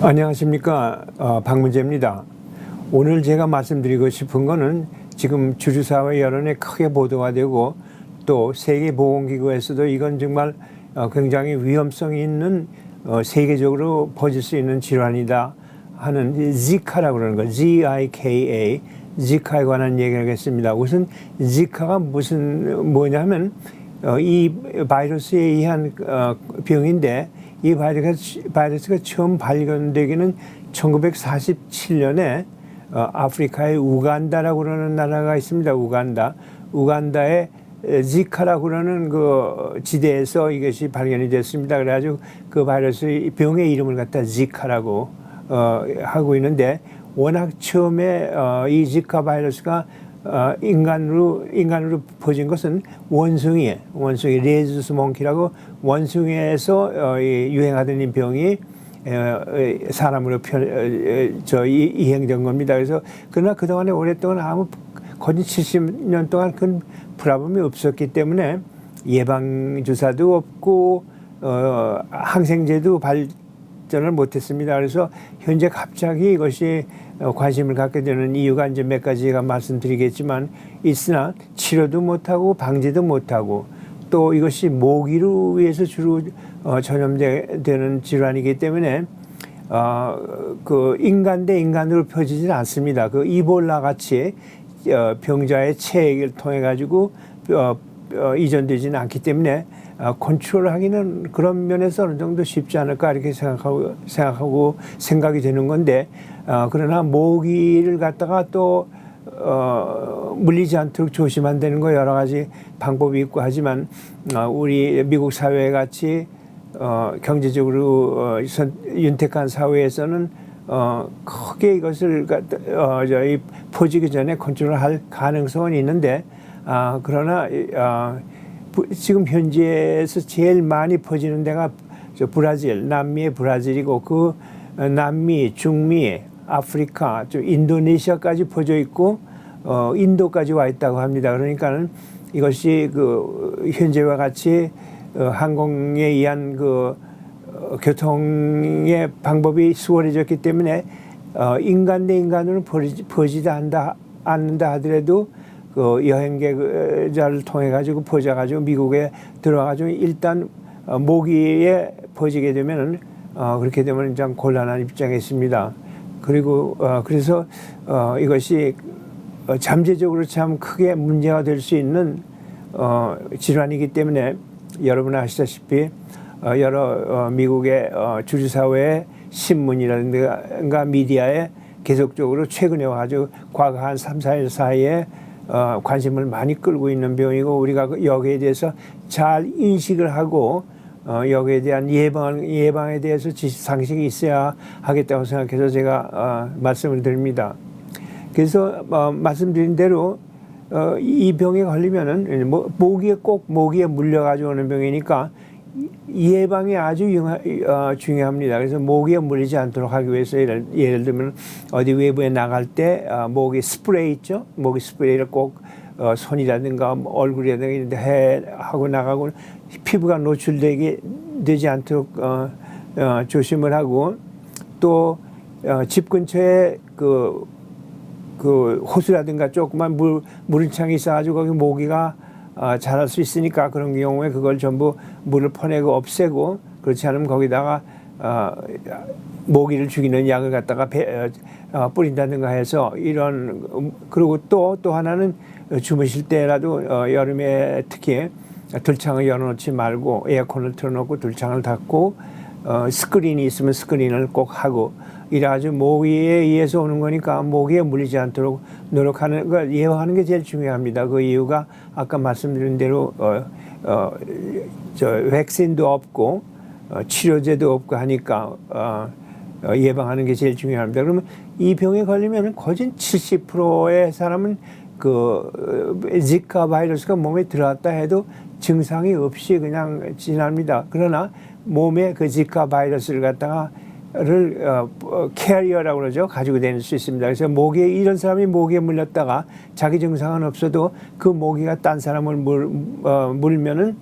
안녕하십니까. 박문재입니다. 오늘 제가 말씀드리고 싶은 거는 지금 주류사회 여론에 크게 보도가 되고 또 세계보건기구에서도 이건 정말 굉장히 위험성이 있는 세계적으로 퍼질 수 있는 질환이다 하는 지카라고 그러는 거, Zika, 지카에 관한 얘기를 하겠습니다. 우선 지카가 뭐냐면 이 바이러스에 의한 병인데 이 바이러스가 처음 발견되기는 1947년에 아프리카의 우간다라고 그러는 나라가 있습니다. 우간다의 지카라고 그러는 그 지대에서 이것이 발견이 됐습니다. 그래가지고 그 바이러스 병의 이름을 갖다 지카라고 하고 있는데, 워낙 처음에 이 지카 바이러스가 인간으로 퍼진 것은 원숭이 레즈스 몽키라고 원숭이에서 유행하던 이 병이 사람으로 이행된 겁니다. 그래서 그러나 그동안에 오랫동안 거진 70년 동안 큰 프라블럼이 없었기 때문에 예방 주사도 없고 항생제도 발전을 못했습니다. 그래서 현재 갑자기 이것이 관심을 갖게 되는 이유가 이제 몇 가지가 말씀드리겠지만 있으나 치료도 못하고 방지도 못하고 또 이것이 모기로 의해서 주로 전염되는 질환이기 때문에 그 인간 대 인간으로 퍼지지는 않습니다. 그 이볼라 같이 병자의 체액을 통해 가지고 이전되지는 않기 때문에 컨트롤하기는 그런 면에서 어느 정도 쉽지 않을까 이렇게 생각이 되는 건데, 그러나 모기를 갖다가 또 물리지 않도록 조심한다는 거 여러 가지 방법이 있고 하지만 우리 미국 사회 같이 경제적으로 윤택한 사회에서는 크게 이것을 퍼지기 전에 컨트롤할 가능성은 있는데, 그러나 지금 현지에서 제일 많이 퍼지는 데가 남미의 브라질이고 그 남미, 중미, 아프리카, 인도네시아까지 퍼져 있고 인도까지 와 있다고 합니다. 그러니까는 이것이 그 현재와 같이 항공에 의한 그 교통의 방법이 수월해졌기 때문에 인간 대 인간으로 퍼지지 않는다 하더라도 그 여행객자를 통해 가지고 퍼져가지고 미국에 들어와가지고 일단 모기에 퍼지게 되면은 그렇게 되면 좀 곤란한 입장에 있습니다. 그리고 그래서 이것이 잠재적으로 참 크게 문제가 될 수 있는 질환이기 때문에 여러분 아시다시피 여러 미국의 주류사회의 신문이라든가 미디어에 계속적으로 최근에 와가지고 과거 한 3, 4일 사이에 관심을 많이 끌고 있는 병이고, 우리가 여기에 대해서 잘 인식을 하고 여기에 대한 예방에 대해서 지식상식이 있어야 하겠다고 생각해서 제가 말씀을 드립니다. 그래서 말씀드린 대로 이 병에 걸리면은 모기에 물려가지고 오는 병이니까 예방이 아주 중요합니다. 그래서 모기에 물리지 않도록 하기 위해서 예를 들면 어디 외부에 나갈 때 모기 스프레이 있죠? 모기 스프레이를 꼭 손이라든가 얼굴이라든가 이런 데 하고 나가고 피부가 노출되지 않도록 조심을 하고, 또 집 근처에 그 호수라든가 조그만 물창이 있어가지고 거기 모기가 자랄 수 있으니까 그런 경우에 그걸 전부 물을 퍼내고 없애고, 그렇지 않으면 거기다가 모기를 죽이는 약을 갖다가 뿌린다든가 해서 그리고 또 하나는 주무실 때라도 여름에 특히 들창을 열어놓지 말고 에어컨을 틀어놓고 들창을 닫고 스크린이 있으면 스크린을 꼭 하고, 이래가지고 모기에 의해서 오는 거니까 모기에 물리지 않도록 노력하는 걸 예방하는 게 제일 중요합니다. 그 이유가 아까 말씀드린 대로 백신도 없고 치료제도 없고 하니까 예방하는 게 제일 중요합니다. 그러면 이 병에 걸리면 거진 70%의 사람은 그 지카 바이러스가 몸에 들어왔다 해도 증상이 없이 그냥 지납니다. 그러나 몸에 그 지카 바이러스를 갖다가 캐리어라고 그러죠. 가지고 다닐 수 있습니다. 그래서 이런 사람이 모기에 물렸다가 자기 증상은 없어도 그 모기가 딴 사람을 물면은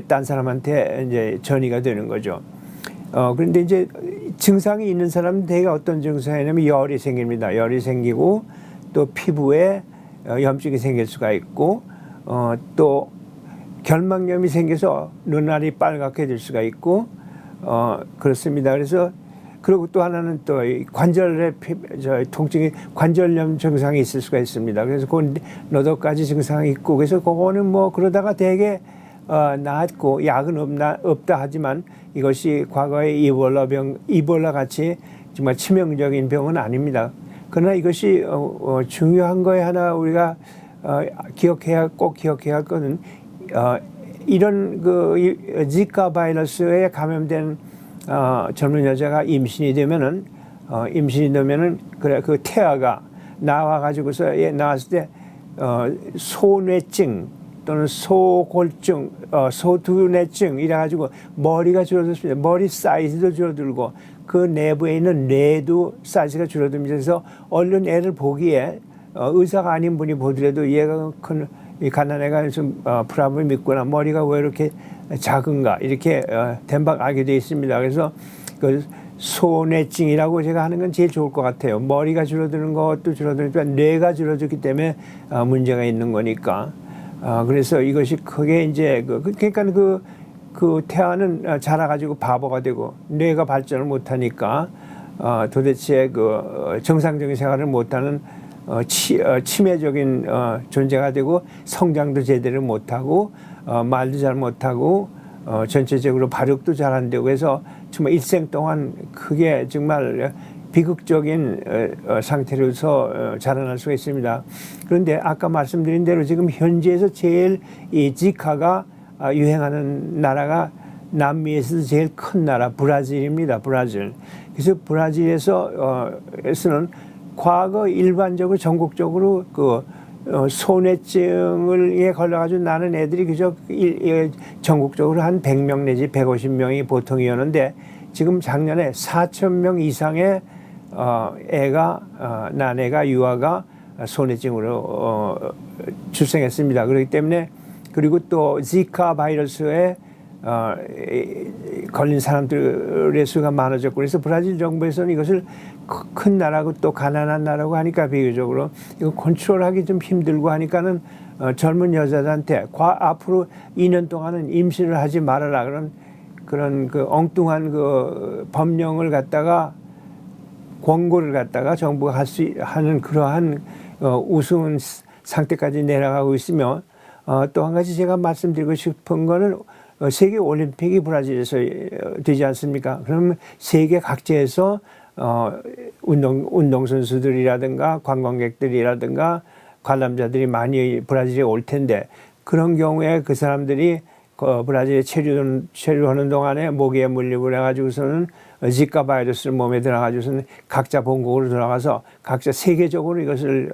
딴 사람한테 이제 전이가 되는 거죠. 그런데 이제 증상이 있는 사람은 대개 어떤 증상이냐면 열이 생깁니다. 열이 생기고 또 피부에 염증이 생길 수가 있고 또 결막염이 생겨서 눈알이 빨갛게 될 수가 있고 그렇습니다. 그래서 그리고 또 하나는 또 관절의 통증이 관절염 증상이 있을 수가 있습니다. 그래서 그 너도까지 증상이 있고 그래서 그거는 뭐 그러다가 대개 나았고 약은 없다 하지만 이것이 과거의 이볼라 같이 정말 치명적인 병은 아닙니다. 그러나 이것이 중요한 거에 하나 우리가 꼭 기억해야 할 것은 이런 그 지카 바이러스에 감염된 젊은 여자가 임신이 되면은 그래 그 태아가 나와가지고서 나왔을 때 소뇌증 또는 소골증, 소두뇌증 이래가지고 머리가 줄어들습니다. 머리 사이즈도 줄어들고 그 내부에 있는 뇌도 사이즈가 줄어듭니다. 그래서 얼른 애를 보기에 의사가 아닌 분이 보더라도 얘가 이 갓난애가 좀 불암을 믿거나 머리가 왜 이렇게 작은가 이렇게 덴박 알게 되어 있습니다. 그래서 그 소뇌증이라고 제가 하는 건 제일 좋을 것 같아요. 머리가 줄어드는 것도 줄어드니까 뇌가 줄어들기 때문에 문제가 있는 거니까. 그래서 이것이 크게 이제 그러니까 그 태아는 자라가지고 바보가 되고 뇌가 발전을 못하니까 도대체 그 정상적인 생활을 못하는 치매적인 존재가 되고 성장도 제대로 못하고 말도 잘 못하고 전체적으로 발육도 잘 안 되고 해서 정말 일생 동안 크게 정말 비극적인 상태로서 자라날 수가 있습니다. 그런데 아까 말씀드린 대로 지금 현지에서 제일 이 지카가 유행하는 나라가 남미에서도 제일 큰 나라 브라질입니다. 브라질. 그래서 브라질에서는 과거 일반적으로 전국적으로 그 소뇌증에 걸려가지고 나는 애들이 그저 전국적으로 한 100명 내지 150명이 보통이었는데 지금 작년에 4,000명 이상의 난 애가 유아가 소뇌증으로 출생했습니다. 그렇기 때문에 그리고 또 지카 바이러스에 걸린 사람들의 수가 많아졌고 그래서 브라질 정부에서는 이것을 큰 나라고 또 가난한 나라고 하니까 비교적으로 이거 컨트롤하기 좀 힘들고 하니까는 젊은 여자들한테 앞으로 2년 동안은 임신을 하지 말아라 그런 그 엉뚱한 그 법령을 갖다가 권고를 갖다가 정부가 하는 그러한 우스운 상태까지 내려가고 있으며 또 한 가지 제가 말씀드리고 싶은 거는 세계 올림픽이 브라질에서 되지 않습니까? 그러면 세계 각지에서 운동선수들이라든가 관광객들이라든가 관람자들이 많이 브라질에 올 텐데 그런 경우에 그 사람들이 브라질에 체류하는 동안에 모기에 물리고 그래가지고서는 지카 바이러스를 몸에 들어가지고서는 각자 본국으로 돌아가서 각자 세계적으로 이것을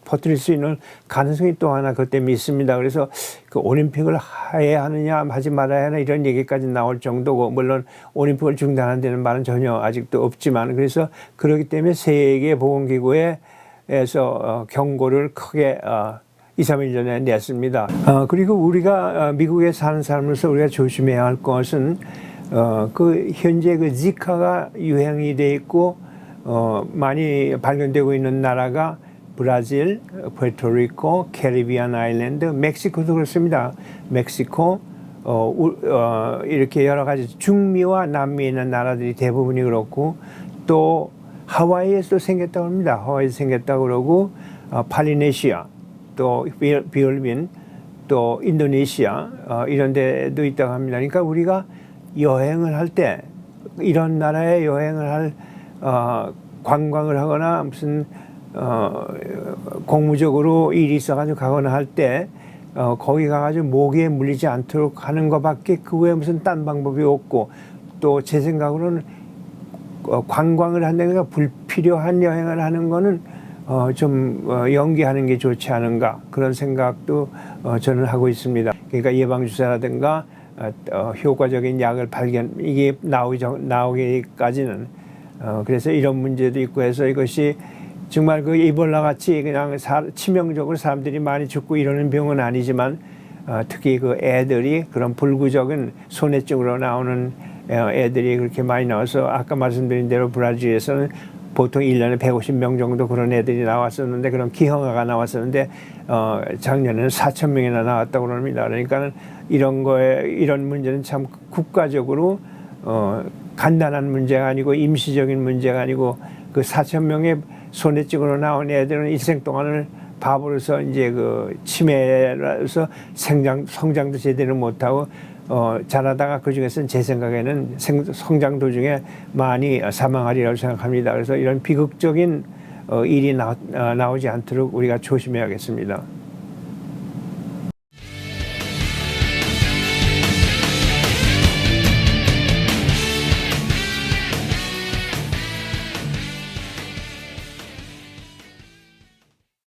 퍼뜨릴 수 있는 가능성이 또 하나 그것 때문에 있습니다. 그래서 그 올림픽을 해야 하느냐 하지 말아야 하나 이런 얘기까지 나올 정도고 물론 올림픽을 중단한다는 말은 전혀 아직도 없지만 그래서 그렇기 때문에 세계보건기구에서 경고를 크게 2, 3일 전에 냈습니다. 그리고 우리가 미국에 사는 사람으로서 우리가 조심해야 할 것은 그 현재 그 지카가 유행이 돼 있고 많이 발견되고 있는 나라가 브라질, 푸에르토리코, 캐리비안 아일랜드, 멕시코도 그렇습니다. 멕시코, 이렇게 여러 가지 중미와 남미에 있는 나라들이 대부분이 그렇고 또 하와이에서도 생겼다고 합니다. 하와이에서 생겼다고 그러고 팔리네시아, 또 필리핀, 또 인도네시아 이런 데도 있다고 합니다. 그러니까 우리가 여행을 할 때 이런 나라에 여행을 할 관광을 하거나 무슨 공무적으로 일이 있어가지고 가거나 할 때 거기 가가지고 모기에 물리지 않도록 하는 것밖에 그 외에 무슨 딴 방법이 없고 또 제 생각으로는 관광을 한다든가 불필요한 여행을 하는 거는 좀 연기하는 게 좋지 않은가 그런 생각도 저는 하고 있습니다. 그러니까 예방주사라든가 효과적인 약을 이게 나오기까지는 그래서 이런 문제도 있고 해서 이것이 정말 그 이볼라 같이 그냥 치명적으로 사람들이 많이 죽고 이러는 병은 아니지만 특히 그 애들이 그런 불구적인 소뇌증으로 나오는 애들이 그렇게 많이 나와서 아까 말씀드린 대로 브라질에서는 보통 1년에 150명 정도 그런 애들이 나왔었는데 그런 기형아가 나왔었는데 작년에는 4,000명이나 나왔다고 그럽니다. 그러니까 이런 문제는 참 국가적으로 간단한 문제가 아니고 임시적인 문제가 아니고 그 4,000명의 소매찍으로 나온 애들은 일생 동안을 바보로서 이제 그 치매라서 성장도 제대로 못하고 자라다가 그 중에서는 제 생각에는 성장 도중에 많이 사망하리라고 생각합니다. 그래서 이런 비극적인 일이 나오지 않도록 우리가 조심해야겠습니다.